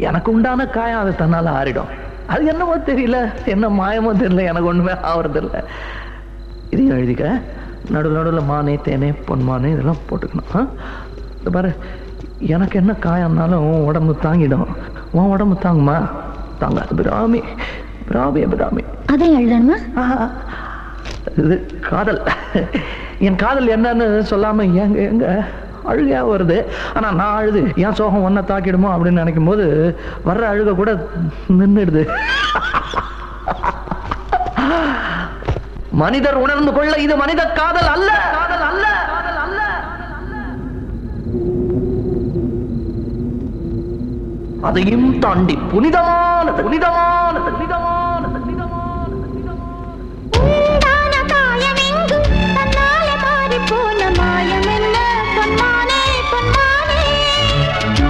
எனக்கு உண்டான காயம் அது தன்னால ஆறிடும். அது என்னமோ தெரியல, என்ன மாயமோ தெரியல, எனக்கு ஒண்ணுமே ஆவறது இல்லை. இதையும் எழுதிக்க. நடுவில் நடுவில் மானே தேனே பொன்மானே இதெல்லாம் போட்டுக்கணும். இந்த பாரு, எனக்கு என்ன காயம்னாலும் உடம்பு தாங்கிடும். உன் உடம்பு தாங்குமா? தாங்காது. பிராமி பிராமி பிராமி. அதை எழுதணுமா? இது காதல். என் காதல் என்னன்னு சொல்லாம எங்க எங்க அழுகையா வருது. ஆனா நான் அழுது என் சோகம் ஒன்ன தாக்கிடுமோ அப்படின்னு நினைக்கும் போது வர்ற அழுக கூட நின்றுடுது. மனிதர் உணர்ந்து கொள்ள இது மனித காதல் அல்ல, காதல் அல்ல, காதல் அல்ல. அதையும் தாண்டி புனிதமானது, புனிதமானது.